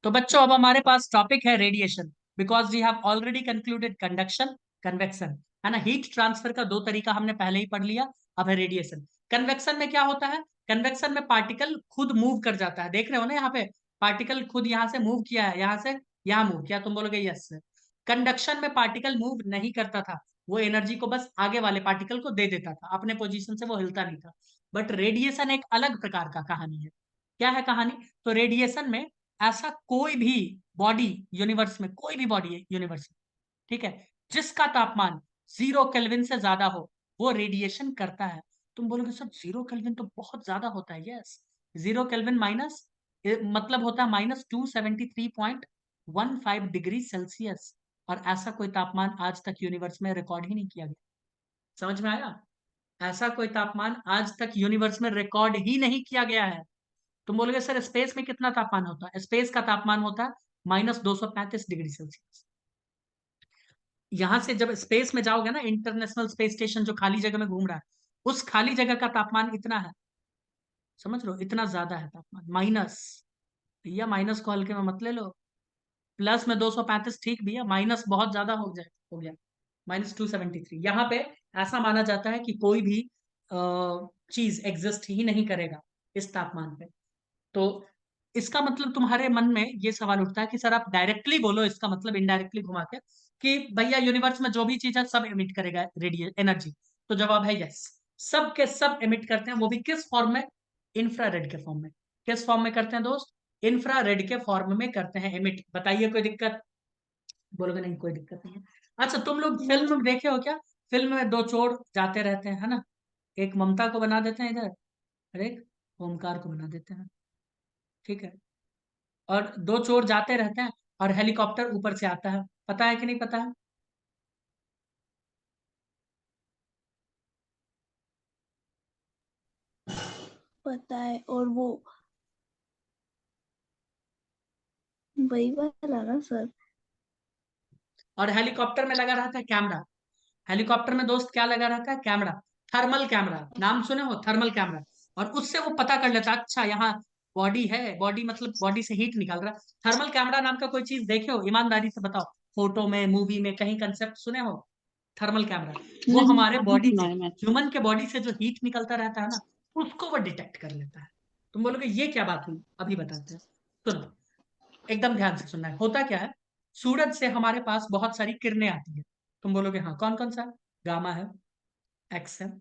तो बच्चों अब हमारे पास टॉपिक है radiation, because we have already concluded conduction, convection, है ना। हीट ट्रांसफर का दो तरीका हमने पहले ही पढ़ लिया। अब है रेडिएशन। कन्वेक्शन में क्या होता है? कन्वेक्शन में पार्टिकल खुद मूव कर जाता है, देख रहे हो ना यहाँ पे। पार्टिकल खुद यहाँ से मूव किया है, यहाँ से यहाँ मूव किया, तुम बोलोगे यस। कंडक्शन में पार्टिकल मूव नहीं करता था, वो एनर्जी को बस आगे वाले पार्टिकल को दे देता था, अपने पोजीशन से वो हिलता नहीं था। बट रेडिएशन एक अलग प्रकार का कहानी है। क्या है कहानी? तो रेडिएशन में ऐसा कोई भी बॉडी यूनिवर्स में, कोई भी बॉडी है यूनिवर्स में, ठीक है, जिसका तापमान 0 केल्विन से ज्यादा हो, वो रेडिएशन करता है। तुम बोलोगे सर 0 केल्विन तो बहुत ज्यादा होता है। यस, 0 केल्विन माइनस मतलब होता है -273.15 डिग्री सेल्सियस। और ऐसा कोई तापमान आज तक यूनिवर्स में रिकॉर्ड ही नहीं किया गया। समझ में आया? ऐसा कोई तापमान आज तक यूनिवर्स में रिकॉर्ड ही नहीं किया गया है। तुम बोलोगे सर स्पेस में कितना तापमान होता है? स्पेस का तापमान होता है -235 डिग्री सेल्सियस। यहां से जब स्पेस में जाओगे ना, इंटरनेशनल स्पेस स्टेशन जो खाली जगह में घूम रहा है, उस खाली जगह का तापमान इतना है। समझ लो, इतना ज्यादा है तापमान। माइनस, भैया माइनस को हल्के में मत ले लो। प्लस में 235 ठीक भैया, माइनस बहुत ज्यादा हो गया। -273 यहाँ पे ऐसा माना जाता है कि कोई भी चीज एग्जिस्ट ही नहीं करेगा इस तापमान पे। तो इसका मतलब तुम्हारे मन में ये सवाल उठता है कि सर आप डायरेक्टली बोलो, इसका मतलब इनडायरेक्टली घुमा के, कि भैया यूनिवर्स में जो भी चीज है सब एमिट करेगा रेडिएशन एनर्जी। तो जवाब है यस, सब के सब एमिट करते हैं। वो भी किस फॉर्म में? इंफ्रारेड के फॉर्म में। किस फॉर्म में करते हैं दोस्त? इंफ्रारेड के फॉर्म में करते हैं एमिट। बताइए कोई दिक्कत? बोलोगे नहीं कोई दिक्कत नहीं है। अच्छा तुम लोग फिल्म में देखे हो क्या? फिल्म में दो चोर जाते रहते हैं, है ना। एक ममता को बना देते हैं इधर, और एक ओमकार को बना देते हैं, ठीक है। और दो चोर जाते रहते हैं और हेलीकॉप्टर ऊपर से आता है। पता है कि नहीं पता है? पता है। और वो वही वाला ना सर? और हेलीकॉप्टर में लगा रहता है कैमरा। हेलीकॉप्टर में दोस्त क्या लगा रहता है? कैमरा। थर्मल कैमरा, नाम सुने हो? Thermal camera. और उससे वो पता कर लेता है, अच्छा यहाँ बॉडी है, बॉडी मतलब बॉडी से हीट निकल रहा है। थर्मल कैमरा नाम का कोई चीज देखे हो? ईमानदारी से बताओ, फोटो में, मूवी में, कहीं कंसेप्ट सुने हो? थर्मल कैमरा, वो नहीं, हमारे अभी बॉडी सुना से, है मैंने। ह्यूमन के बॉडी से जो हीट निकलता रहता है ना, उसको वो डिटेक्ट कर लेता है। तुम बोलोगे ये क्या बात हुई, अभी बताते हैं। सुनो, एकदम ध्यान से सुनना है। होता क्या है, सूरज से हमारे पास बहुत सारी किरणें आती है। तुम बोलोगे हाँ कौन कौन सा? गामा है, एक्स है,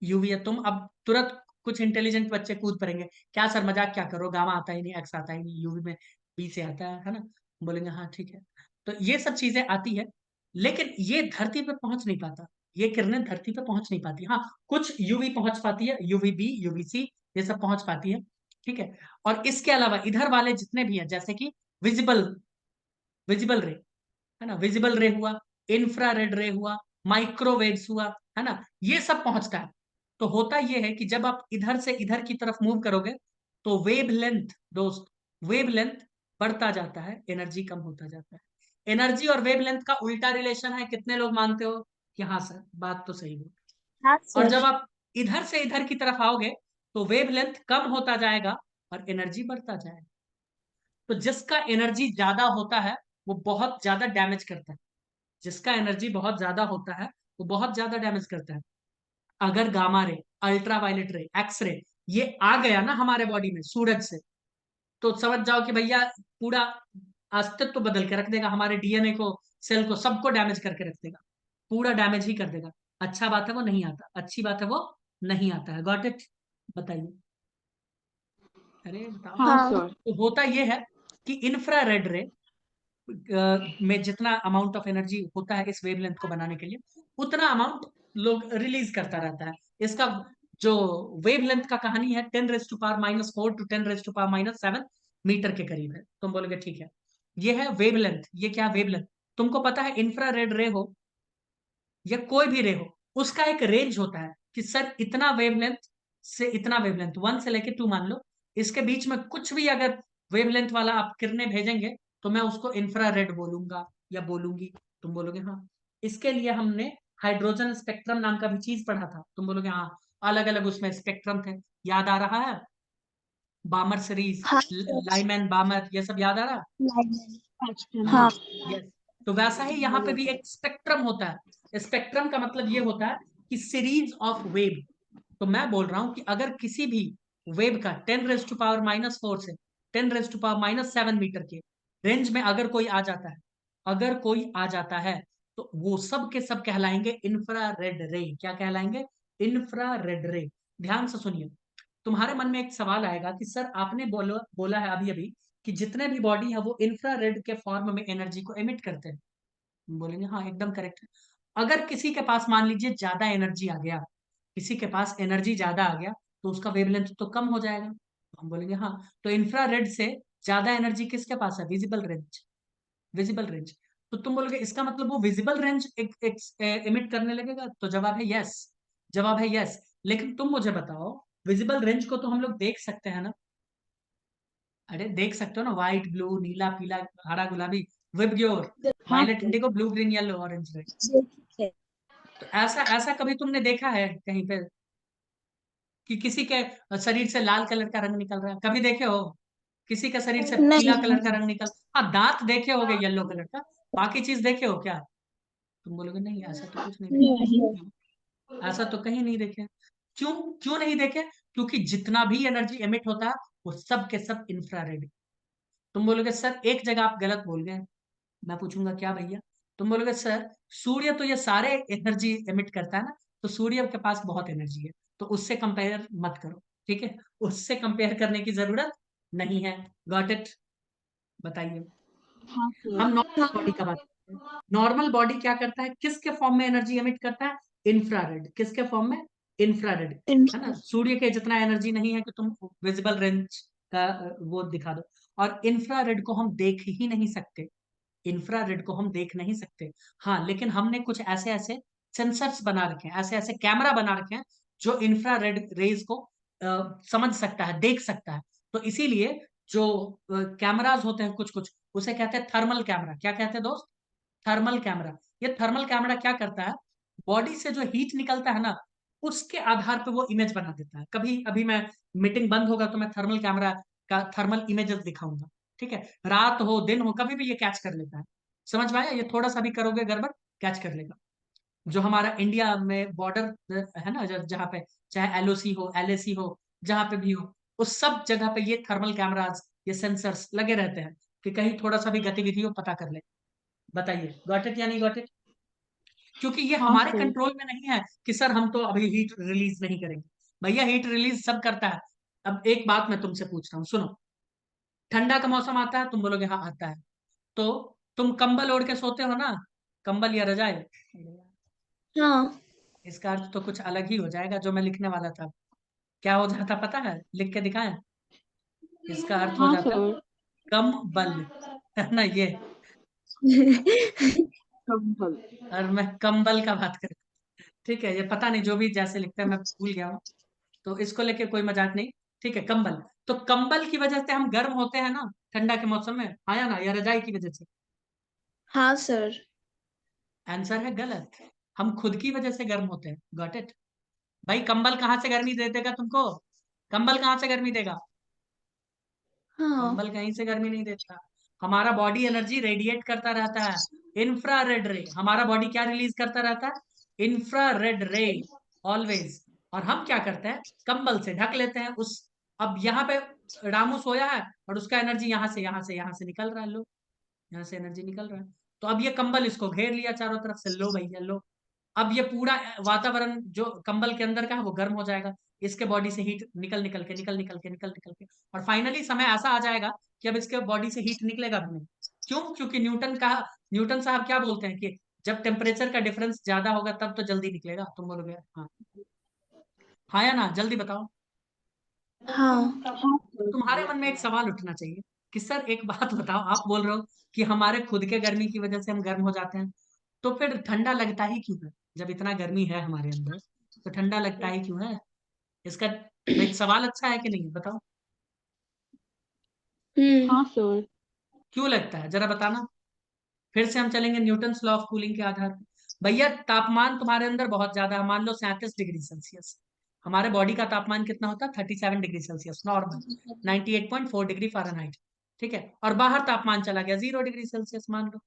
यूवी है। तुम अब तुरंत कुछ इंटेलिजेंट बच्चे कूद पड़ेंगे, क्या सर मजाक क्या करो, गामा आता ही नहीं, एक्स आता ही नहीं, यूवी में बी से आता है ना। बोलेंगे हाँ ठीक है। तो ये सब चीजें आती है, लेकिन ये धरती पे पहुंच नहीं पाता। ये किरणें धरती पे पहुंच नहीं पाती। हाँ, कुछ यूवी पहुंच पाती है, यूवी बी, यूवी सी, ये सब पहुंच पाती है, ठीक है। और इसके अलावा इधर वाले जितने भी हैं, जैसे कि विजिबल, विजिबल रे, है ना, विजिबल रे हुआ, इंफ्रारेड रे हुआ, माइक्रोवेव्स हुआ, है ना, ये सब पहुंचता है। तो होता ये है कि जब आप इधर से इधर की तरफ मूव करोगे, तो वेव लेंथ दोस्त, वेव लेंथ बढ़ता जाता है, एनर्जी कम होता जाता है। एनर्जी और वेव लेंथ का उल्टा रिलेशन है, कितने लोग मानते हो? कि हाँ सर बात तो सही है। हाँ और सर। जब आप इधर से इधर की तरफ आओगे, तो वेव लेंथ कम होता जाएगा और एनर्जी बढ़ता जाएगा। तो जिसका एनर्जी ज्यादा होता है वो बहुत ज्यादा डैमेज करता है। जिसका एनर्जी बहुत ज्यादा होता है वो बहुत ज्यादा डैमेज करता है। अगर गामा रे, अल्ट्रा वायलेट रे, एक्स रे, ये आ गया ना हमारे बॉडी में सूरज से, तो समझ जाओ कि भैया पूरा अस्तित्व बदल के रख देगा, हमारे डीएनए को, सेल को, सबको डैमेज करके रख देगा, पूरा डैमेज ही कर देगा। अच्छा बात है वो नहीं आता, अच्छी बात है वो नहीं आता है। Got it? बताइए, अरे बताओ। हाँ हाँ सर। तो होता ये है कि इंफ्रारेड रे में जितना अमाउंट ऑफ एनर्जी होता है इस वेवलेंथ को बनाने के लिए, उतना अमाउंट लोग रिलीज करता रहता है। इसका जो वेवलेंथ का कहानी है, 10⁻⁻⁴ टू 10⁻⁻⁷ मीटर के करीब है। तुम बोलोगे ठीक है, ये है वेवलेंथ। ये क्या वेवलेंथ? तुमको पता है इंफ्रारेड रे हो या कोई भी रे हो, उसका एक रेंज होता है कि सर इतना वेवलेंथ से इतना वेवलेंथ, 1 से लेके 2 मान लो, इसके बीच में कुछ भी अगर वेवलेंथ वाला आप किरणें भेजेंगे, तो मैं उसको इंफ्रारेड बोलूंगा या बोलूंगी। तुम बोलोगे हाँ। इसके लिए हमने हाइड्रोजन स्पेक्ट्रम नाम का भी चीज पढ़ा था। तुम बोलोगे हाँ, अलग अलग उसमें स्पेक्ट्रम थे, याद आ रहा है? बामर सीरीज, हाँ लाइमैन बामर, ये सब याद आ रहा? हाँ यस। तो वैसा ही यहाँ पे भी एक स्पेक्ट्रम होता है। स्पेक्ट्रम का मतलब ये होता है कि सीरीज ऑफ वेव। तो मैं बोल रहा हूं कि अगर किसी भी वेव का 10⁻⁻⁴ से 10⁻⁻7 मीटर के रेंज में अगर कोई आ जाता है, अगर कोई आ जाता है, तो वो सब के सब कहलाएंगे इंफ्रारेड रे। क्या कहलाएंगे? इंफ्रारेड रे। ध्यान से सुनिए, तुम्हारे मन में एक सवाल आएगा कि सर आपने बोला है अभी अभी कि जितने भी बॉडी है वो इंफ्रारेड के फॉर्म में एनर्जी को एमिट करते हैं। हम बोलेंगे हाँ एकदम करेक्ट है। अगर किसी के पास मान लीजिए ज्यादा एनर्जी आ गया, किसी के पास एनर्जी ज्यादा आ गया, तो उसका वेवलेंथ तो कम हो जाएगा। हम बोलेंगे हाँ। तो इंफ्रारेड से ज्यादा एनर्जी किसके पास है? Visible range. Visible range. तो तुम बोलोगे इसका मतलब वो विजिबल रेंज एमिट करने लगेगा? तो जवाब है यस। जवाब है यस। लेकिन तुम मुझे बताओ, विजिबल रेंज को तो हम लोग देख सकते हैं ना? अरे देख सकते हो ना, व्हाइट, ब्लू, नीला, पीला, हरा, गुलाबी, विबग्योर, हाँ violet, indigo, blue, green, yellow, orange, red. है। तो ऐसा ऐसा कभी तुमने देखा है कहीं पे कि किसी के शरीर से लाल कलर का रंग निकल रहा है? कभी देखे हो किसी का शरीर से पीला नहीं कलर का रंग निकल? हाँ, दांत देखे होगे येलो कलर का, बाकी चीज देखे हो क्या? तुम बोलोगे नहीं ऐसा तो कुछ नहीं देखा। नहीं क्यों? ऐसा तो कहीं नहीं देखे। क्यों? क्यों नहीं देखे? क्योंकि जितना भी एनर्जी एमिट होता है वो सब के सब इंफ्रारेड। तुम बोलोगे सर एक जगह आप गलत बोल गए। मैं पूछूंगा क्या भैया? तुम बोलोगे सर सूर्य तो ये सारे एनर्जी एमिट करता है ना, तो सूर्य के पास बहुत एनर्जी है, तो उससे कंपेयर मत करो। ठीक है, उससे कंपेयर करने की जरूरत नहीं है। Got it? बताइए। हम नॉर्मल बॉडी का बात करते हैं। नॉर्मल बॉडी क्या करता है, किसके फॉर्म में एनर्जी एमिट करता है? इंफ्रारेड। किसके फॉर्म में? इंफ्रारेड। है ना, सूर्य के जितना एनर्जी नहीं है कि तुम विजिबल रेंज का वो दिखा दो। और इंफ्रारेड को हम देख ही नहीं सकते। इंफ्रारेड को हम देख नहीं सकते। हाँ, लेकिन हमने कुछ ऐसे ऐसे सेंसर्स बना रखे हैं, ऐसे ऐसे कैमरा बना रखे हैं जो इंफ्रारेड रेज को समझ सकता है, देख सकता है। तो इसीलिए जो कैमराज होते हैं कुछ कुछ, उसे कहते हैं थर्मल कैमरा। क्या कहते हैं दोस्त? Thermal camera. ये थर्मल कैमरा क्या करता है, बॉडी से जो हीट निकलता है ना, उसके आधार पे वो इमेज बना देता है। कभी अभी मैं मीटिंग बंद होगा तो मैं थर्मल कैमरा का थर्मल इमेजेस दिखाऊंगा। ठीक है, रात हो दिन हो कभी भी ये कैच कर लेता है। समझ में आया? ये थोड़ा सा भी करोगे गड़बड़, कैच कर लेगा। जो हमारा इंडिया में बॉर्डर है ना, जहाँ पे चाहे एलओसी हो, एलएसी हो, जहाँ पे भी हो, उस सब जगह पे ये थर्मल कैमराज, ये सेंसर्स लगे रहते हैं कि कहीं थोड़ा सा भी गतिविधि हो पता कर ले। बताइए गॉट इट या नहीं गॉट इट? क्योंकि ये हाँ हमारे सर। कंट्रोल में नहीं है कि सर हम तो अभी हीट रिलीज नहीं करेंगे। भैया हीट रिलीज सब करता है। अब एक बात मैं तुमसे पूछ रहा हूँ, सुनो। ठंडा का मौसम आता है, तुम बोलोगे हाँ आता है, तो तुम कंबल ओढ़ के सोते हो ना, कंबल या रजाई। हाँ इसका अर्थ तो कुछ अलग ही हो जाएगा जो मैं लिखने वाला था। क्या हो जाता पता है? लिख के दिखाएं। इसका अर्थ हो हाँ जाता सर। कम बल। है ना ये? कंबल। और मैं कंबल का बात कर। ठीक है, ये पता नहीं जो भी जैसे लिखते हैं मैं भूल गया हूँ। तो इसको लेके कोई मजाक नहीं। ठीक है, कंबल। तो कंबल की वजह से हम गर्म होते हैं ना ठंडा के मौसम में, आया ना, या रजाई की वजह से? हाँ सर। आंसर है गलत। हम खुद की वजह से गर्म होते हैं। Got it? भाई कंबल कहाँ से गर्मी दे देगा तुमको? कंबल कहाँ से गर्मी देगा? हाँ कंबल कहीं से गर्मी नहीं देता। हमारा बॉडी एनर्जी रेडिएट करता रहता है, इंफ्रारेड रे। हमारा बॉडी क्या रिलीज करता रहता है? इंफ्रारेड रे, ऑलवेज। और हम क्या करते हैं, कंबल से ढक लेते हैं उस। अब यहाँ पे रामू सोया है और उसका एनर्जी यहाँ से निकल रहा है, लो, यहाँ से एनर्जी निकल रहा है। तो अब ये कंबल इसको घेर लिया चारों तरफ से, लो भैया लो। अब ये पूरा वातावरण जो कंबल के अंदर का है वो गर्म हो जाएगा। इसके बॉडी से हीट निकल निकल के और फाइनली समय ऐसा आ जाएगा कि अब इसके बॉडी से हीट निकलेगा भी नहीं। क्यों? क्योंकि न्यूटन साहब क्या बोलते हैं कि जब टेम्परेचर का डिफरेंस ज्यादा होगा तब तो जल्दी निकलेगा। तुम बोलोगे हाँ। हाँ या ना, जल्दी बताओ। हाँ तुम्हारे मन में एक सवाल उठना चाहिए कि सर एक बात बताओ, आप बोल रहे हो कि हमारे खुद के गर्मी की वजह से हम गर्म हो जाते हैं, तो फिर ठंडा लगता ही क्यों है? जब इतना गर्मी है हमारे अंदर, तो ठंडा लगता ही क्यों है? इसका एक सवाल अच्छा है कि नहीं, बताओ। हाँ सर। क्यों लगता है जरा बताना। फिर से हम चलेंगे न्यूटन लॉ ऑफ कूलिंग के आधार पर। भैया तापमान तुम्हारे अंदर बहुत ज्यादा है, मान लो 37 डिग्री सेल्सियस। हमारे बॉडी का तापमान कितना होता है? 37 degree Celsius normal, 98.4 degree Fahrenheit. ठीक है, और बाहर तापमान चला गया 0 डिग्री सेल्सियस मान लो।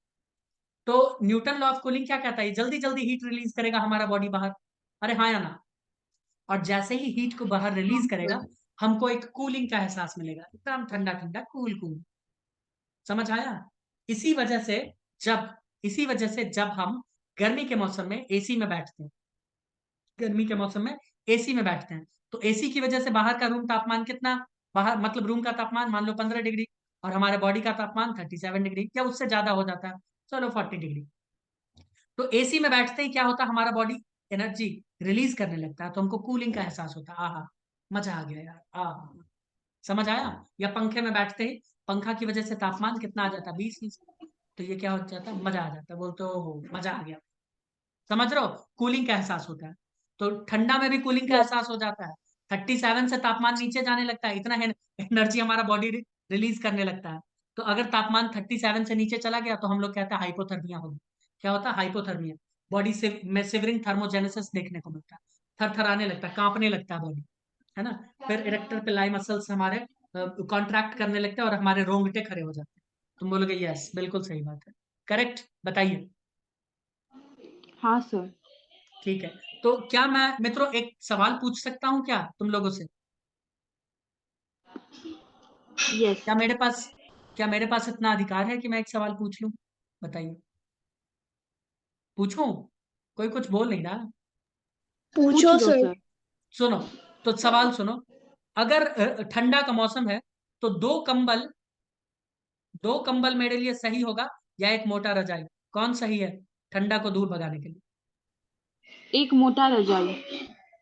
तो न्यूटन लॉ ऑफ कूलिंग क्या कहता है? जल्दी जल्दी हीट रिलीज करेगा हमारा बॉडी बाहर। अरे हाँ या ना? और जैसे ही हीट को बाहर रिलीज करेगा, हमको एक कूलिंग का एहसास मिलेगा, एकदम ठंडा ठंडा कूल कूल। समझ आया? इसी वजह से जब इसी वजह से जब हम गर्मी के मौसम में एसी में बैठते हैं, गर्मी के मौसम में एसी में बैठते हैं, तो एसी की वजह से बाहर का रूम तापमान कितना, बाहर मतलब रूम का तापमान मान लो 15 डिग्री, और हमारे बॉडी का तापमान 37 डिग्री या उससे ज्यादा हो जाता है, चलो 40 डिग्री। तो एसी में बैठते ही क्या होता है, हमारा बॉडी एनर्जी रिलीज करने लगता है, तो हमको कूलिंग का एहसास होता है। आहा, मजा आ गया यार, आहा। समझ आया? या पंखे में बैठते ही पंखा की वजह से तापमान कितना आ जाता है, 20, तो ये क्या हो जाता है, मजा आ जाता है, बोलते हो मजा आ गया। समझ रहे हो? कूलिंग का एहसास होता है। तो ठंडा में भी कूलिंग का एहसास हो जाता है। 37 से तापमान नीचे जाने लगता है, इतना एनर्जी हमारा बॉडी रिलीज करने लगता है। तो अगर तापमान 37 से नीचे चला गया तो हम लोग कहते हैं हाइपोथर्मिया होगी। क्या होता है? हाइपोथर्मिया। बॉडी से में सिवरिंग थर्मोजेनेसिस देखने को मिलता है, थरथराने लगता है, कांपने लगता है बॉडी, है ना? फिर इरेक्टर पिलाई मसल्स हमारे कॉन्ट्रैक्ट करने लगते हैं और हमारे रोंगटे खड़े हो जाते हैं। तुम बोलोगे यस, बिल्कुल सही बात है, करेक्ट, बताइए। हाँ सर। ठीक है, तो क्या मैं मित्रों एक सवाल पूछ सकता हूँ क्या तुम लोगों से? यस। क्या मेरे पास क्या मेरे पास इतना अधिकार है कि मैं एक सवाल पूछ लूं? बताइए, पूछूं? कोई कुछ बोल नहीं रहा। पूछो पूछ दो सर। सर। सुनो, तो सवाल सुनो। अगर ठंडा का मौसम है तो दो कंबल मेरे लिए सही होगा या एक मोटा रजाई? कौन सही है ठंडा को दूर भगाने के लिए? एक मोटा रजाई।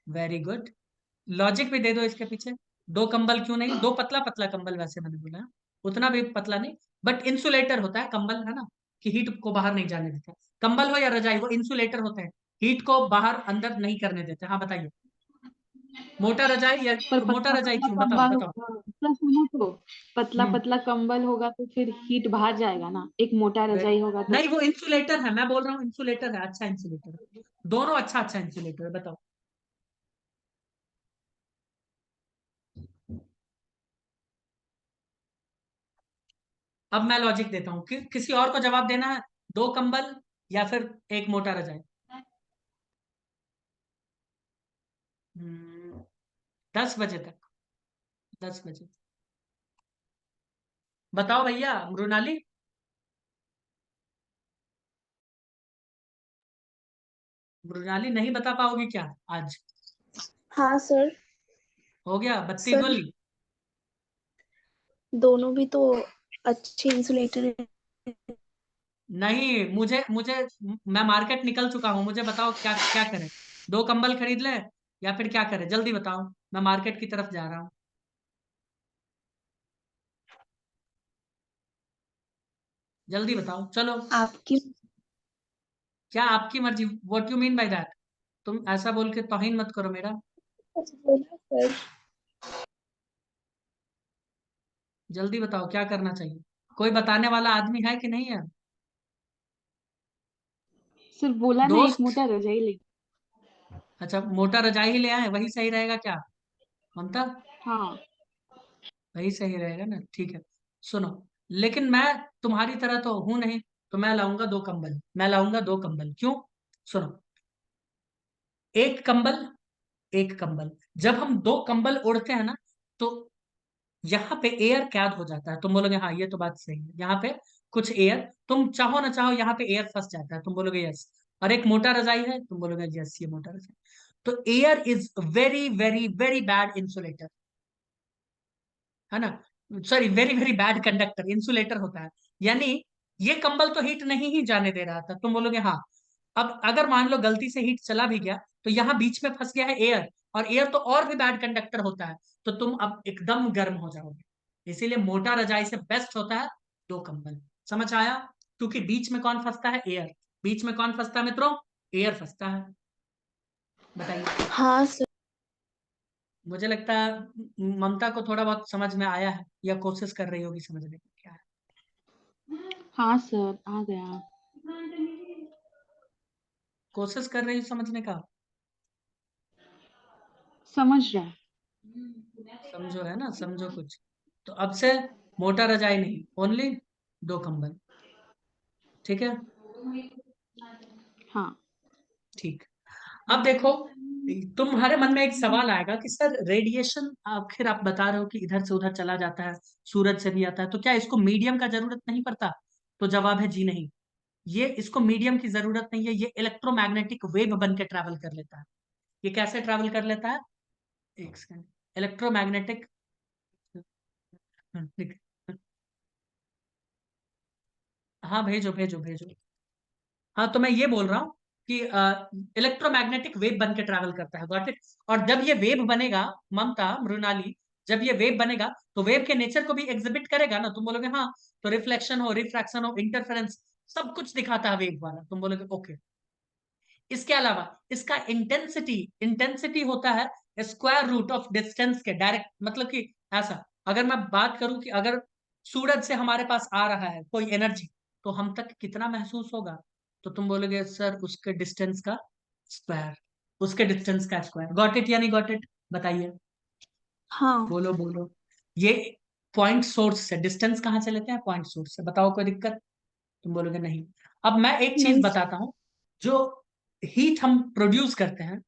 Very good. लॉजिक भी दे दो इसके पीछे। दो कंबल क्यों नहीं? दो पतला पतला कंबल, वैसे मैंने बोला, उतना भी पतला नहीं, बट इंसुलेटर होता है कंबल, है ना, कि हीट को बाहर नहीं जाने देता। कंबल हो या रजाई, वो इंसुलेटर होते हैं, हीट को बाहर अंदर नहीं करने देते। हाँ बताइए, मोटा रजाई या पर मोटा पतला रजाई पतला क्यों? बताओ कंबल बताओ। होगा सर, सुनो तो। पतला हम्म। पतला कंबल होगा तो फिर हीट बाहर जाएगा ना, एक मोटा रजाई होगा तो। नहीं, वो इंसुलेटर है, मैं बोल रहा हूँ इंसुलेटर है, अच्छा इंसुलेटर है, दोनों अच्छा अच्छा इंसुलेटर है, बताओ। अब मैं लॉजिक देता हूँ कि किसी और को जवाब देना है, दो कंबल या फिर एक मोटा रजाई? 10 बजे तक, 10 बजे। बताओ भैया, मृणाली। मृणाली नहीं बता पाओगी क्या आज? हाँ सर। हो गया बत्ती सर गुल। दोनों भी तो अच्छे इंसुलेटर हैं। नहीं, मुझे मुझे मैं मार्केट निकल चुका हूँ, मुझे बताओ क्या क्या करें? दो कंबल खरीद लें या फिर क्या करें, जल्दी बताओ, मैं मार्केट की तरफ जा रहा हूँ, जल्दी बताओ चलो। आपकी। क्या आपकी मर्जी? What you mean by that? तुम ऐसा बोल के तौहीन मत करो मेरा। बोला सर। जल्दी बताओ क्या करना चाहिए, कोई बताने वाला आदमी है कि नहीं है? सर बोला ना, एक दोस्त, मोटा रजाई ले। अच्छा मोटा रजाई ही ले आए, वही सही रहेगा क्या? ममता, हाँ। वही सही रहेगा ना? ठीक है, सुनो, लेकिन मैं तुम्हारी तरह तो हूं नहीं, तो मैं लाऊंगा दो कंबल, मैं लाऊंगा दो कंबल, क्यों? सुनो, एक कंबल, एक कंबल, जब हम दो कंबल ओढ़ते हैं ना, तो यहाँ पे एयर कैद हो जाता है, तुम बोलोगे हाँ ये तो बात सही है, यहाँ पे कुछ एयर, तुम चाहो ना चाहो यहाँ पे एयर फंस जाता है, तुम बोलोगे यस। और एक मोटा रजाई है, तुम बोलोगे यस ये मोटा रजाई। तो air is very very very bad insulator, है ना, sorry very very bad conductor, insulator होता है, यानी ये कंबल तो हीट नहीं ही जाने दे रहा था, तुम बोलोगे हाँ। अब अगर मान लो गलती से हीट चला भी गया, तो यहाँ बीच में फंस गया है एयर, और एयर तो और भी बैड कंडक्टर होता है, तो तुम अब एकदम गर्म हो जाओगे। इसीलिए मोटा रजाई से बेस्ट होता है दो कंबल। समझ आया? क्योंकि बीच में कौन फंसता है? एयर। बीच में कौन फंसता है मित्रों? एयर फंसता है। बताइए। हाँ सर। मुझे लगता है ममता को थोड़ा बहुत समझ में आया है, या कोशिश कर रही होगी समझने की, क्या है? हाँ सर, आ गया। कोशिश कर रही हूँ समझने का। समझ रहे हैं। समझो, है ना, समझो कुछ। तो अब से मोटा रजाई नहीं, ओनली 2 कंबल, ठीक है। हाँ। ठीक। अब देखो, तुम्हारे मन में एक सवाल आएगा कि सर रेडिएशन आखिर आप बता रहे हो कि इधर से उधर चला जाता है, सूरज से भी आता है, तो क्या इसको मीडियम का जरूरत नहीं पड़ता? तो जवाब है जी नहीं। ये इसको मीडियम की जरूरत नहीं है, ये इलेक्ट्रोमैग्नेटिक वेव बन के ट्रैवल कर लेता है। ये कैसे ट्रैवल कर लेता है? एक सेकंड। इलेक्ट्रोमैग्नेटिक, हाँ भेजो भेजो भेजो। हाँ, तो मैं ये बोल रहा हूँ कि इलेक्ट्रोमैग्नेटिक वेव बन के ट्रैवल करता है, गॉट इट। और जब ये वेव बनेगा, ममता, मृणाली, जब ये वेव बनेगा तो वेव के नेचर को भी एग्जिबिट करेगा ना। तुम बोलोगे हाँ, तो रिफ्लेक्शन हो, रिफ्रैक्शन हो, इंटरफेरेंस, सब कुछ दिखाता है वेव वाला। तुम बोलोगे ओके। इसके अलावा इसका इंटेंसिटी, इंटेंसिटी होता है स्क्वायर रूट ऑफ डिस्टेंस के डायरेक्ट, मतलब कि ऐसा, अगर मैं बात करूं कि अगर सूरज से हमारे पास आ रहा है कोई एनर्जी, तो हम तक कितना महसूस होगा? तो तुम बोलोगे सर उसके डिस्टेंस का स्क्वायर, उसके डिस्टेंस का स्क्वायर। गॉट इट या नहीं गॉट इट? बताइए, हाँ बोलो बोलो। ये पॉइंट सोर्स से डिस्टेंस कहाँ से लेते हैं? पॉइंट सोर्स से। बताओ कोई दिक्कत? तुम बोलोगे नहीं। अब मैं एक चीज नहीं सर। बताता हूँ। जो हीट हम प्रोड्यूस करते हैं,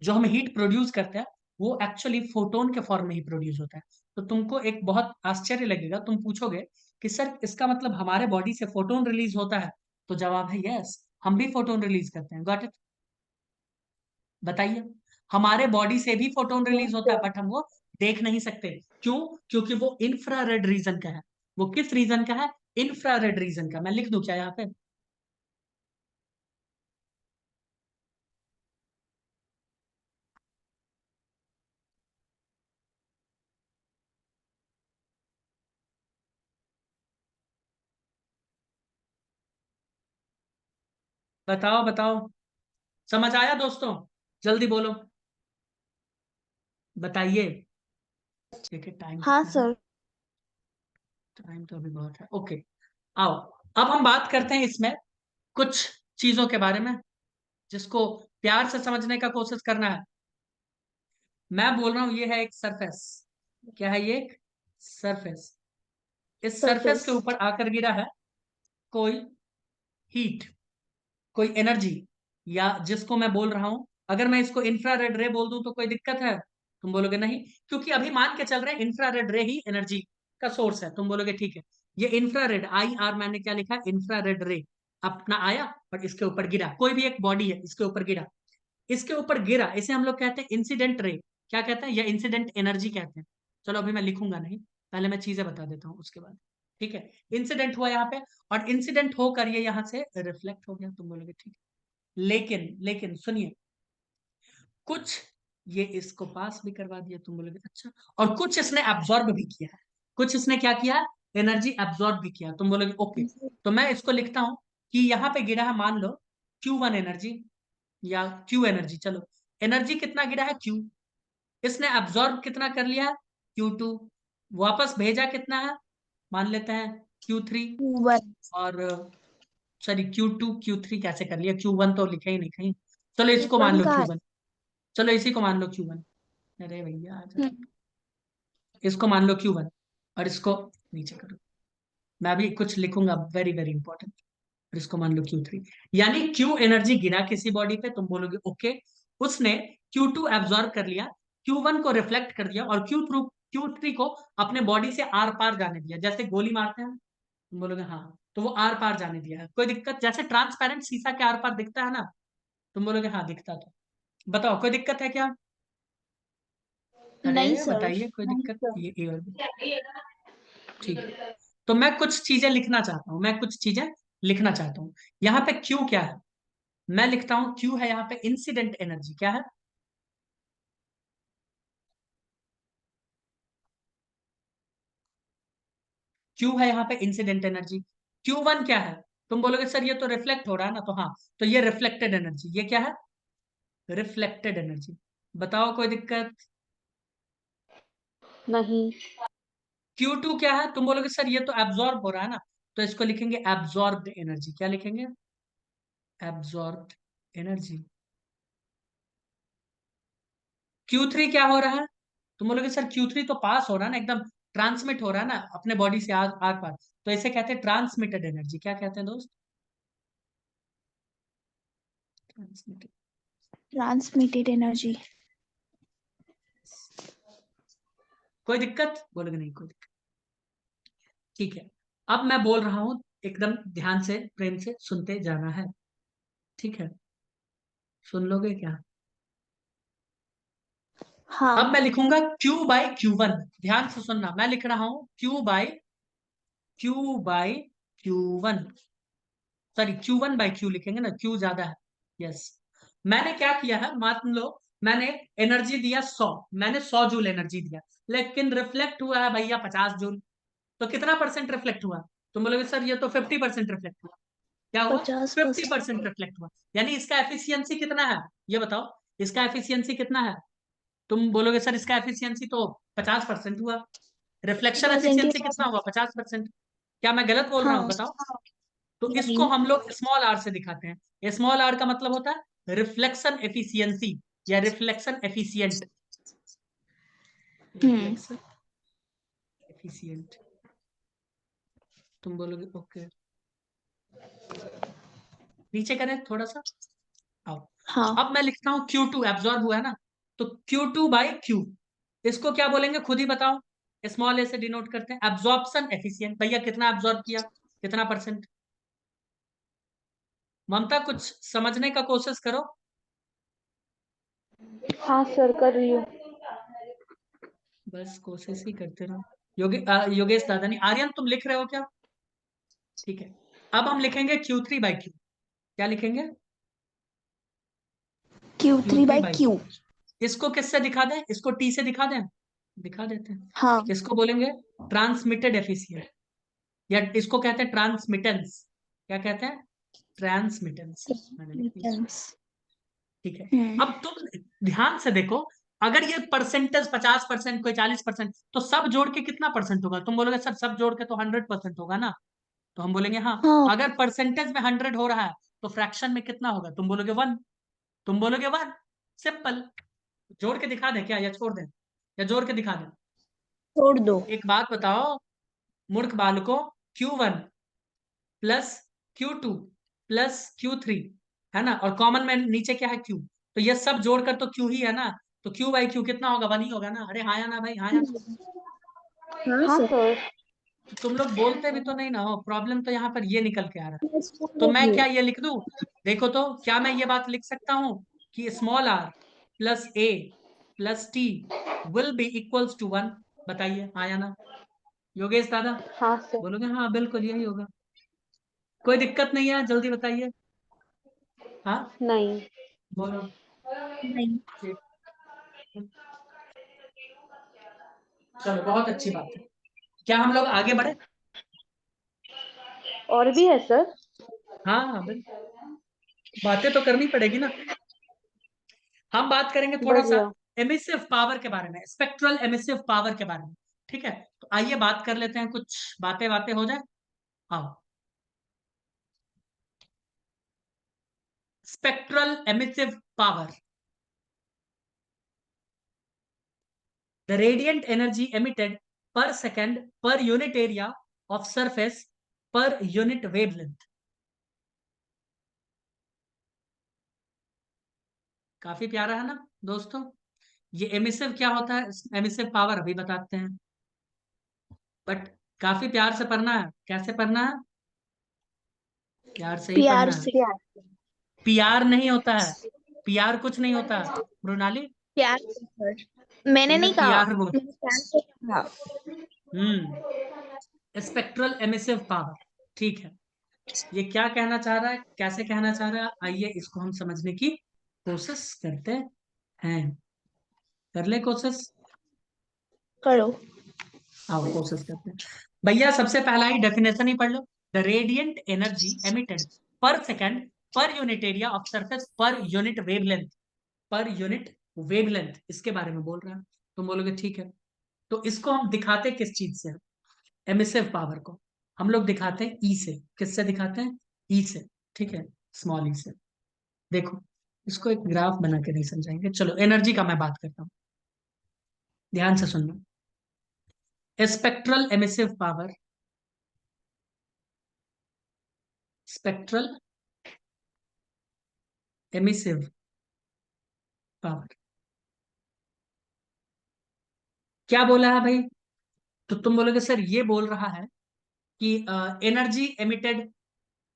जो हम हीट प्रोड्यूस करते हैं, वो एक्चुअली फोटोन के फॉर्म में ही प्रोड्यूस होता है। तो तुमको एक बहुत आश्चर्य लगेगा, तुम पूछोगे कि सर इसका मतलब हमारे बॉडी से फोटोन रिलीज होता है? तो जवाब है यस, हम भी फोटोन रिलीज करते हैं। Got it? बताइए। हमारे बॉडी से भी फोटोन यस रिलीज होता है, सर। बट हम वो देख नहीं सकते। क्यों? क्योंकि वो इंफ्रारेड रीजन का है। वो किस रीजन का है? इंफ्रारेड रीजन का। मैं लिख दूं क्या यहाँ पे? बताओ बताओ, समझ आया दोस्तों? जल्दी बोलो, बताइए। देखिए टाइम हाँ कितना है। सर। टाइम तो अभी बहुत है, ओके। आओ, अब हम बात करते हैं इसमें कुछ चीजों के बारे में, जिसको प्यार से समझने का कोशिश करना है। मैं बोल रहा हूं ये है एक सरफेस। क्या है ये? एक सरफेस। इस सरफेस सरफेस। के ऊपर आकर गिरा है कोई हीट, कोई एनर्जी, या जिसको मैं बोल रहा हूं, अगर मैं इसको इंफ्रारेड रे बोल दूं तो कोई दिक्कत है? तुम बोलोगे नहीं, क्योंकि अभी मान के चल रहे हैं इंफ्रारेड रे ही एनर्जी का सोर्स है। तुम बोलोगे ठीक है, ये इंफ्रारेड, आई आर, मैंने क्या लिखा? इंफ्रारेड रे। अपना आया और इसके ऊपर गिरा, कोई भी एक बॉडी है इसके ऊपर गिरा, इसके ऊपर गिरा, इसे हम लोग कहते हैं इंसिडेंट रे। क्या कहते हैं? या इंसिडेंट एनर्जी कहते हैं। चलो अभी मैं लिखूंगा नहीं, पहले मैं चीजें बता देता हूँ उसके बाद। ठीक है, इंसिडेंट हुआ यहाँ पे, और इंसिडेंट होकर ये यहाँ से रिफ्लेक्ट हो गया। तुम बोलोगे ठीक है, लेकिन लेकिन सुनिए, कुछ ये इसको पास भी करवा दिया। तुम बोलोगे अच्छा, और कुछ इसने एब्जॉर्ब भी किया है। कुछ इसने क्या किया? एनर्जी एब्जॉर्ब भी किया। तुम बोलोगे ओके, तो मैं इसको लिखता हूं कि यहाँ पे गिरा है, मान लो Q1 एनर्जी या Q एनर्जी। चलो, एनर्जी कितना गिरा है? Q। इसने एब्जॉर्ब कितना कर लिया? Q2। वापस भेजा कितना है? मान लेते हैं Q3। वन। और सॉरी, Q2 Q3 कैसे कर लिया? Q1 तो लिखा ही नहीं कहीं। चलो इसको मान वन लो का है। Q1। चलो इसी को मान लो Q1। अरे भैया आ जाओ। हम्म। इसको मान लो Q1, और इसको नीचे करो। मैं अभी कुछ लिखूंगा वेरी वेरी इंपॉर्टेंट। और इसको मान लो Q3। यानी Q एनर्जी गिरा किसी बॉडी पे, तुम बोलोगे ओके, उसने Q2 एब्जॉर्ब कर लिया, Q1 को रिफ्लेक्ट कर दिया, और Q3 को अपने बॉडी से आर पार जाने दिया, जैसे गोली मारते हैं। तुम बोलोगे हाँ, तो वो आर पार जाने दिया है। कोई दिक्कत? जैसे ट्रांसपेरेंट शीशा के आर पार दिखता है ना। तुम बोलोगे हाँ दिखता। तो बताओ कोई दिक्कत है क्या? नहीं अरे सर। बताइए कोई नहीं दिक्कत? सर। ये और भी। ठीक है, तो मैं कुछ चीजें लिखना चाहता हूँ, मैं कुछ चीजें लिखना चाहता हूँ। यहाँ पे क्यू क्या है? मैं लिखता हूँ क्यू है यहाँ पे इंसिडेंट एनर्जी। क्या है? क्यू है यहाँ पे इंसिडेंट एनर्जी। Q1 क्या है? तुम बोलोगे सर ये तो रिफ्लेक्ट हो रहा है ना, तो हाँ, तो ये रिफ्लेक्टेड एनर्जी। ये क्या है? Reflected energy. बताओ कोई दिक्कत? नहीं। Q2 क्या है? तुम बोलोगे सर ये तो एब्जॉर्ब हो रहा है ना, तो इसको लिखेंगे एब्जॉर्ब्ड एनर्जी। क्या लिखेंगे? Absorbed energy. Q3 क्या हो रहा है? तुम बोलोगे सर Q3 तो पास हो रहा है ना, एकदम ट्रांसमिट हो रहा है ना अपने बॉडी से आर आर पार, तो इसे कहते हैं ट्रांसमिटेड एनर्जी। क्या कहते हैं दोस्त? ट्रांसमिटेड। Transmitted energy. कोई दिक्कत? बोलोगे नहीं कोई दिक्कत? ठीक है, अब मैं बोल रहा हूं, एकदम ध्यान से प्रेम से सुनते जाना है, ठीक है? सुन लोगे क्या? हाँ अब मैं लिखूंगा Q/Q1। ध्यान से सुनना, मैं लिख रहा हूं Q/Q1। सॉरी, Q1/Q लिखेंगे ना, Q ज्यादा है। यस, मैंने क्या किया है, मान लो मैंने एनर्जी दिया 100, मैंने 100 जूल एनर्जी दिया, लेकिन रिफ्लेक्ट हुआ है भैया 50 जूल। तो कितना परसेंट रिफ्लेक्ट हुआ? तुम बोलोगे सर ये तो 50% रिफ्लेक्ट हुआ। क्या हुआ? 50%। 50% रिफ्लेक्ट हुआ। यानी इसका एफिशिएंसी कितना है? ये बताओ, इसका एफिशिएंसी कितना है? तुम बोलोगे सर इसका एफिशिएंसी तो 50% हुआ। Reflection percentage. एफिशिएंसी कितना हुआ? 50%। क्या मैं गलत बोल रहा हूँ? हाँ। बताओ। तो इसको नहीं। हम लोग स्मॉल आर से दिखाते हैं। स्मॉल आर का मतलब होता है रिफ्लेक्शन एफिशिएंसी या reflection efficient. Hmm. Reflection efficient. तुम बोलोगे ओके, नीचे करें थोड़ा सा, आओ। हाँ। अब मैं लिखता हूं Q2 एब्जॉर्ब हुआ है ना, तो Q2/Q, इसको क्या बोलेंगे खुद ही बताओ? स्मॉल ए से डिनोट करते हैं एब्जॉर्प्शन एफिशिएंट। भैया कितना एब्जॉर्ब किया, कितना परसेंट? ममता कुछ समझने का कोशिश करो। हाँ सर, कर रही हूँ। बस कोशिश ही करते रहो। योगेश दादा नहीं, आर्यन तुम लिख रहे हो क्या? ठीक है, अब हम लिखेंगे Q3/Q। क्या लिखेंगे? Q3 Q3 by by Q. इसको किससे दिखा दें? इसको T से दिखा दें? दिखा देते हैं। हाँ। इसको बोलेंगे ट्रांसमिटेड एफिशिएंट, या इसको कहते हैं ट्रांसमिटेंस। क्या कहते हैं? ट्रांसमिटेंस। मैंने लिख दिया। ट्रांसमिटेंस। ठीक है, हम्म। अब तुम ध्यान से देखो, अगर ये परसेंटेज 50%, कोई 40%, तो सब जोड़ के कितना परसेंट होगा? तुम बोलोगे सर सब जोड़ के तो 100% होगा ना, तो हम बोलेंगे हाँ। हाँ। अगर परसेंटेज में 100 हो रहा है, तो फ्रैक्शन में कितना होगा? तुम बोलोगे 1। तुम बोलोगे 1। सिंपल। जोड़ के दिखा दें क्या, या छोड़ दें? या जोड़ के दिखा दें? छोड़ दो। एक बात बताओ मूर्ख बालकों, Q1 plus Q2 plus Q3 है ना, और कॉमन में नीचे क्या है? Q। तो ये सब जोड़कर तो Q ही है ना, तो Q/Q कितना होगा? 1 ही होगा ना। अरे हाँ या ना भाई, हाँ या ना? हाँ हाँ सर। सर। तो तुम लोग बोलते भी तो नहीं ना हो, प्रॉब्लम तो यहाँ पर ये निकल के आ रहा है। मैं छोड़ तो मैं दूंगी। क्या ये लिख दूं? देखो तो, क्या मैं ये बात लिख सकता हूं कि small r plus a plus t will be equals to 1? बताइए हाँ या ना? योगेश दादा हाँ सर। बोलोगे हाँ बिल्कुल यही होगा। कोई दिक्कत नहीं है, जल्दी बताइए। हाँ नहीं। बोलो। नहीं। ठीक। चलो बहुत अच्छी बात है। क्या हम लोग आगे बढ़े? और भी है सर? हाँ हाँ बिल्कुल, बातें तो करनी पड़ेगी ना। हम बात करेंगे थोड़ा सा बढ़िया। एमिसिव पावर के बारे में, स्पेक्ट्रल एमिसिव पावर के बारे में। ठीक है, तो आइए बात कर लेते हैं, कुछ बातें बातें हो जाए। हाँ, spectral emissive power, the radiant energy emitted per second per unit area of surface per unit wavelength. काफी प्यारा है ना दोस्तों? ये एमिसिव क्या होता है, एमिसिव पावर अभी बताते हैं, बट काफी प्यार से पढ़ना है। कैसे पढ़ना है? प्यार से ही प्यार पढ़ना है। से। पीआर नहीं होता है, पीआर कुछ नहीं होता है मृणाली। प्यार से सर। मैंने तुमने नहीं कहा, पीआर बोल। मैंने प्यार से कहा। Spectral emissive power. ठीक है, ये क्या कहना चाह रहा है, कैसे कहना चाह रहा है, आइए इसको हम समझने की कोशिश करते हैं। कर ले कोशिश। करो। आओ कोशिश करते हैं। भैया सबसे पहला ही डेफिनेशन ही पढ़ लो। द रेडियंट एनर्जी एमिटेड पर सेकंड पर unit area of surface per unit wavelength. पर यूनिट वेवलेंथ इसके बारे में बोल रहा है। तुम बोलोगे ठीक है, तो इसको हम दिखाते किस चीज से? एमिसिव पावर को हम लोग दिखाते हैं ई से। किससे दिखाते हैं? ई से। ठीक है, स्मॉल ई से। देखो, इसको एक ग्राफ बना के नहीं समझाएंगे। चलो एनर्जी का मैं बात करता हूँ, ध्यान से सुनना। Spectral emissive power, spectral emissive power क्या बोला है भाई? तो तुम बोलोगे सर ये बोल रहा है कि एनर्जी एमिटेड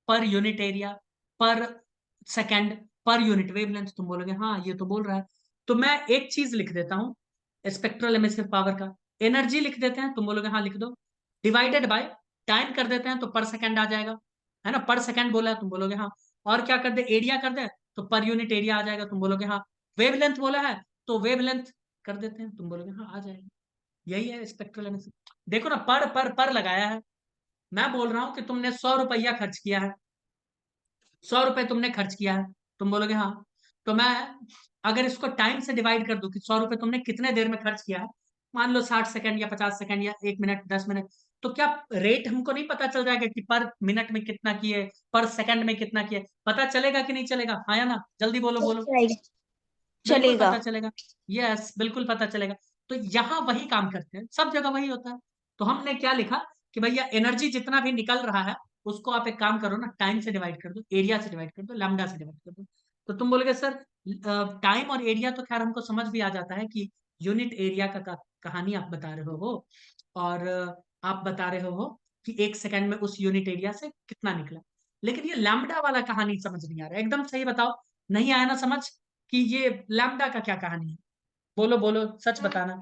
पर यूनिट एरिया, पर सेकेंड, पर यूनिट वेवलेंथ। तुम बोलोगे हाँ ये तो बोल रहा है। तो मैं एक चीज लिख देता हूँ स्पेक्ट्रल एमिसिव पावर का, एनर्जी लिख देते हैं, तुम बोलोगे हाँ लिख दो, डिवाइडेड बाय टाइम कर देते हैं तो पर सेकेंड आ जाएगा, है ना, पर सेकेंड बोला है, तुम बोलोगे हाँ। और क्या कर दे, एरिया कर दे तो पर यूनिट एरिया आ जाएगा, तुम बोलोगे हाँ। वेवलेंथ बोला है तो वेवलेंथ कर देते हैं, तुम बोलोगे हाँ आ जाएगा। यही है स्पेक्ट्रल एमिसिव। देखो ना, पर लगाया है। मैं बोल रहा हूं कि तुमने 100 रुपया खर्च किया है, 100 रुपए तुमने खर्च किया है, तुम बोलोगे हाँ। तो मैं अगर इसको टाइम से डिवाइड कर दूं कि 100 रुपए तुमने कितने देर में खर्च किया है, मान लो 60 सेकंड या 50 सेकंड या 1 मिनट, 10 मिनट, तो क्या रेट हमको नहीं पता चल जाएगा कि पर मिनट में कितना किए, पर सेकंड में कितना किए? पता चलेगा कि नहीं चलेगा? हाँ या ना, जल्दी बोलो बोलो। बिल्कुल चलेगा। पता चलेगा। यस बिल्कुल पता चलेगा। तो यहाँ वही काम करते हैं, सब जगह वही होता है। तो हमने क्या लिखा कि भैया एनर्जी जितना भी निकल रहा है उसको आप एक काम करो ना, टाइम से डिवाइड कर दो, एरिया से डिवाइड कर दो, लैम्डा से डिवाइड कर दो। तो तुम बोलोगे सर टाइम और एरिया तो खैर हमको समझ भी आ जाता है कि यूनिट एरिया का कहानी आप बता रहे हो, और आप बता रहे हो कि 1 सेकंड में उस यूनिट एरिया से कितना निकला। लेकिन ये लैम्डा वाला कहानी समझ नहीं आ रहा है, एकदम सही बताओ, नहीं आया ना समझ कि ये लैम्डा का क्या कहानी है? बोलो बोलो, सच बताना।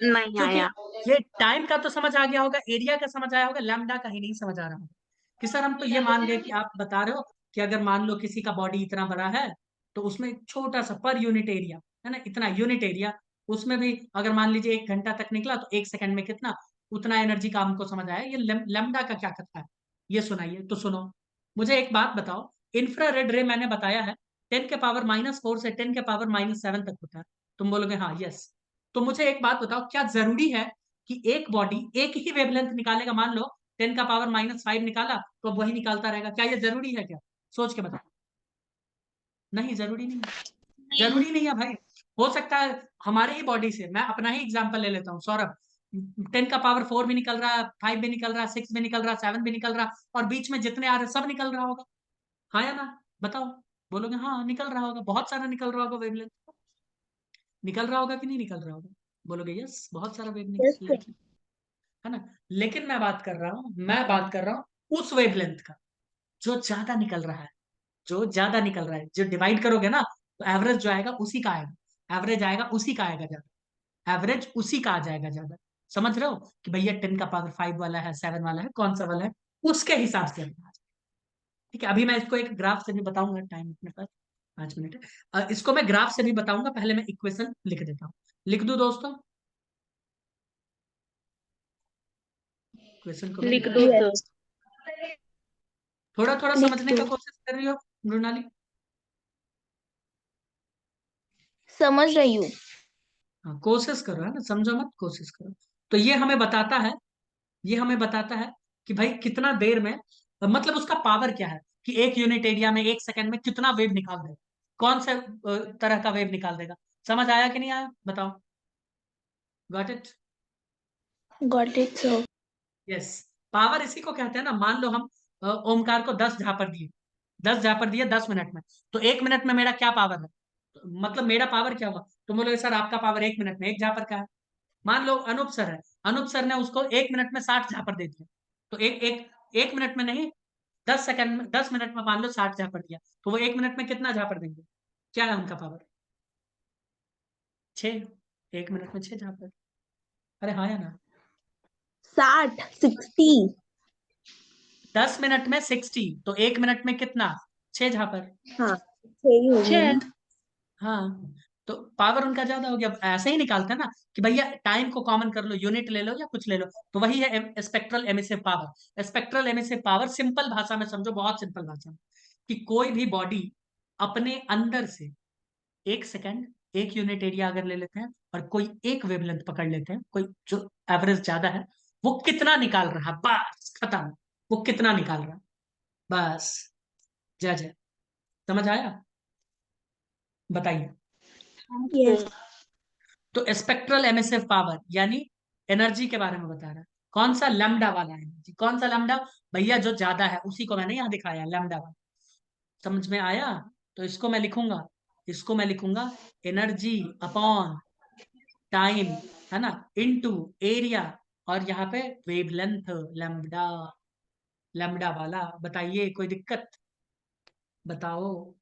नहीं क्योंकि आया। ये टाइम का तो समझ आ गया होगा, एरिया का समझ आया होगा, लैम्डा का ही नहीं समझ आ रहा होगा। कि सर हम तो ये मान गए कि आप बता रहे हो कि अगर मान लो किसी का बॉडी इतना बड़ा है तो उसमें छोटा सा पर यूनिट एरिया है ना, इतना यूनिट एरिया, उसमें भी अगर मान लीजिए 1 घंटा तक निकला तो 1 सेकंड में कितना, उतना एनर्जी का हमको समझ आया। ये लैम्डा का क्या करता है ये सुनाइए। तो सुनो, मुझे एक बात बताओ, इंफ्रारेड रे मैंने बताया है 10⁻⁻⁴ से 10⁻⁷ तक होता है, तुम बोलोगे हाँ यस। तो मुझे एक बात बताओ, क्या जरूरी है कि एक बॉडी एक ही वेवलेंथ निकालेगा? मान लो 10⁻⁻5 निकाला तो अब वही निकालता रहेगा, क्या ये जरूरी है क्या? सोच के बताओ। नहीं जरूरी नहीं है, नहीं। जरूरी नहीं है भाई। हो सकता है हमारे ही बॉडी से, मैं अपना ही एग्जांपल ले लेता हूँ सौरभ, 10⁻⁴ भी निकल रहा है, 5 भी निकल रहा है, 6 भी निकल रहा है, 7 भी निकल रहा है, और बीच में जितने आ रहे हैं सब निकल रहा होगा। हाँ या ना, बताओ। बोलोगे हाँ निकल रहा होगा, बहुत सारा निकल रहा होगा वेवलेंथ, निकल रहा होगा कि नहीं निकल रहा होगा? बोलोगे यस, बहुत सारा यस सर। वेवलेंथ, है ना। लेकिन मैं बात कर रहा हूँ उस वेवलेंथ का जो ज्यादा निकल रहा है, जो ज्यादा निकल रहा है, जो डिवाइड करोगे ना तो एवरेज जो आएगा उसी का आएगा, एवरेज आएगा उसी का आएगा ज्यादा, एवरेज उसी का आ जाएगा ज्यादा। समझ रहे हो कि भैया 10⁻⁵ वाला है, 7 वाला है, कौन सा वाला है, उसके हिसाब से हम, ठीक है। अभी मैं इसको एक ग्राफ से भी बताऊंगा, टाइम अपने पास 5 मिनट है। इसको मैं ग्राफ से भी बताऊंगा, पहले मैं इक्वेशन लिख देता हूँ। लिख दूं दोस्तों, इक्वेशन को मैं लिख लिख दो दूं। सर। यस। थोड़ा थोड़ा लिख समझने दो। का कोशिश कर रही हो मृणाली? समझ रही हूँ। हाँ कोशिश करो, है ना, समझो मत, कोशिश करो। तो ये हमें बताता है, ये हमें बताता है कि भाई कितना देर में, मतलब उसका पावर क्या है कि एक यूनिट एरिया में 1 सेकंड में कितना वेव निकाल देगा, कौन से तरह का वेव निकाल देगा। समझ आया कि नहीं आया बताओ? Got it? Got it sir. Yes. Power इसी को कहते हैं ना। मान लो हम ओमकार को 10 झापड़ दिए, 10 झापड़ दिए 10 मिनट में, तो 1 मिनट में मेरा क्या पावर है, मतलब मेरा पावर क्या हुआ? तो बोलोगे सर आपका पावर 1 मिनट में 1 झापड़ का है। मान लो अनूप सर है, अनूप सर ने उसको 1 मिनट में 60 झापड़ दे दिया, तो एक एक 1 मिनट में नहीं, 10 सेकंड में, 10 मिनट में मान लो 60 झापड़ दिया, तो वो 1 मिनट में कितना झापड़ देंगे? क्या है उनका पावर? 6। 1 मिनट में 6 झापड़। अरे हाँ या ना? 60, 60। 10 मिनट में 60, तो 1 मिनट में कितना? 6 झापड़। हाँ, सही हो गया 6। ना। हाँ, तो पावर उनका ज्यादा हो गया। अब ऐसे ही निकालते हैं ना कि भैया टाइम को कॉमन कर लो, यूनिट ले लो या कुछ ले लो, तो वही है spectral emissive power. Spectral emissive power simple भाषा में समझो, बहुत सिंपल भाषा में, कि कोई भी बॉडी अपने अंदर से 1 सेकंड, एक यूनिट एरिया अगर ले लेते हैं और कोई एक वेवलेंथ पकड़ लेते हैं, कोई जो एवरेज ज्यादा है, वो कितना निकाल रहा है, बस खत्म। वो कितना निकाल रहा है, बस। जय जय। समझ आया? बताइए। Yes. तो स्पेक्ट्रल एमिसिव पावर यानी एनर्जी के बारे में बता रहा है। कौन सा? लैम्डा वाला एनर्जी। कौन सा लैम्डा? भैया जो ज्यादा है उसी को मैंने यहाँ दिखाया, लैम्डा वाला। समझ में आया? तो इसको मैं लिखूंगा एनर्जी अपॉन टाइम, है ना, इनटू एरिया, और यहाँ पे वेवलेंथ लैम्डा, लैम्डा वाला। बताइए कोई दिक्कत? बताओ।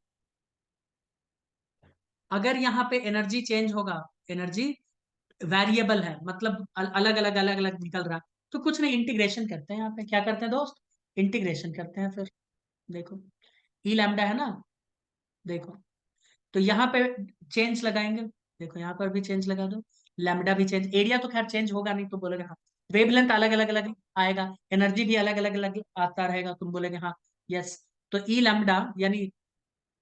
अगर यहाँ पे एनर्जी चेंज होगा, एनर्जी वेरिएबल है, मतलब अलग अलग निकल रहा, तो कुछ नहीं, इंटीग्रेशन करते हैं। यहाँ पे क्या करते हैं दोस्त? इंटीग्रेशन करते हैं फिर। देखो ई लैम्डा है ना, देखो, तो यहाँ पे चेंज लगाएंगे। देखो यहाँ पर भी चेंज लगा दो, लैम्डा भी चेंज, एरिया तो खैर चेंज होगा नहीं, तो बोलोगे हाँ। वेवलेंथ अलग अलग अलग आएगा, एनर्जी भी अलग अलग अलग आता रहेगा, तुम बोलोगे हाँ यस। तो ई लैम्डा यानी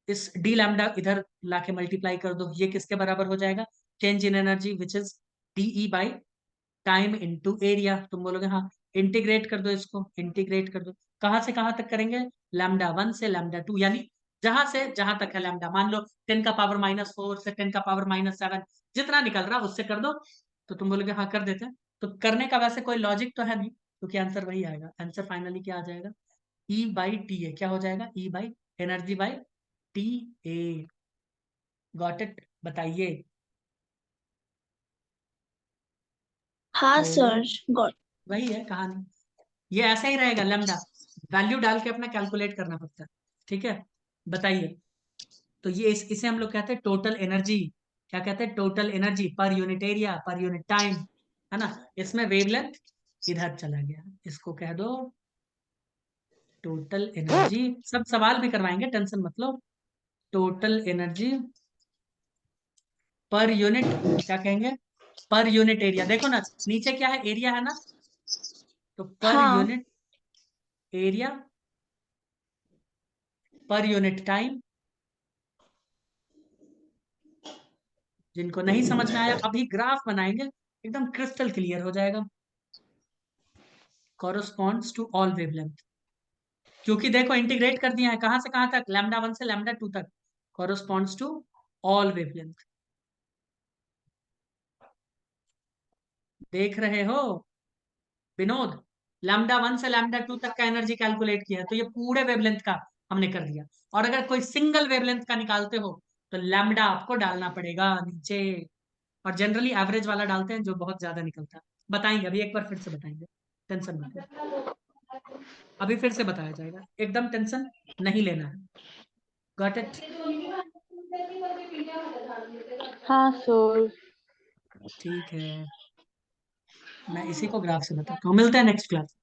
इस डी लैम्डा इधर लाके मल्टीप्लाई कर दो, ये किसके बराबर हो जाएगा? Change in energy which is DE by time into area. तुम बोलोगे हाँ। इंटीग्रेट कर दो इसको, इंटीग्रेट कर दो। कहां से कहां तक करेंगे? लैम्डा 1 से लैम्डा 2, यानी जहां से जहां तक है लैम्डा, मान लो 10 का पावर -4 से 10 का पावर -7, जितना निकल रहा उससे कर दो। तो तुम बोलोगे हाँ कर देते हैं। तो करने का वैसे कोई लॉजिक तो है नहीं, क्योंकि आंसर वही आएगा। आंसर फाइनली क्या आ जाएगा? E by T A. क्या हो जाएगा? E by energy by T A. Got it? बताइए। हाँ बोलो। Sir, got. वही है कहानी। ये ऐसा ही रहेगा, लैम्डा वैल्यू डाल के अपना कैलकुलेट करना पड़ता है। ठीक है, बताइए। तो ये इसे हम लोग कहते हैं टोटल एनर्जी। क्या कहते हैं? टोटल एनर्जी पर unit area per unit time, है ना। इसमें वेवलेंथ इधर चला गया, इसको कह दो टोटल एनर्जी। सब सवाल भी करवाएंगे, टेंशन मत लो। टोटल एनर्जी पर यूनिट, क्या कहेंगे? पर यूनिट एरिया। देखो ना नीचे क्या है? एरिया है ना, तो पर हाँ। Unit area per unit time. जिनको नहीं समझ में आया, अभी ग्राफ बनाएंगे, एकदम क्रिस्टल क्लियर हो जाएगा। कॉरस्पॉन्ड्स टू ऑल वेवलेंथ, क्योंकि देखो इंटीग्रेट कर दिया है कहां से कहां तक? लैम्डा 1 से लैम्डा 2 तक। Corresponds to all wavelength. देख रहे हो विनोद? लैम्डा 1 से लैम्डा 2 तक का एनर्जी कैलकुलेट किया है, तो ये पूरे वेवलेंथ का हमने कर दिया। और अगर कोई सिंगल वेवलेंथ का निकालते हो, तो लैम्डा आपको डालना पड़ेगा नीचे। और जनरली एवरेज वाला डालते हैं, जो बहुत ज्यादा निकलता है। बताएंगे अभी एक बार फिर से बताएंगे, टेंशन मत लो। अभी फिर से बताया जाएगा, एकदम टेंशन नहीं लेना है। Got it? हाँ सर। ठीक है, मैं इसी को ग्राफ से बताता हूँ। मिलते हैं नेक्स्ट क्लास।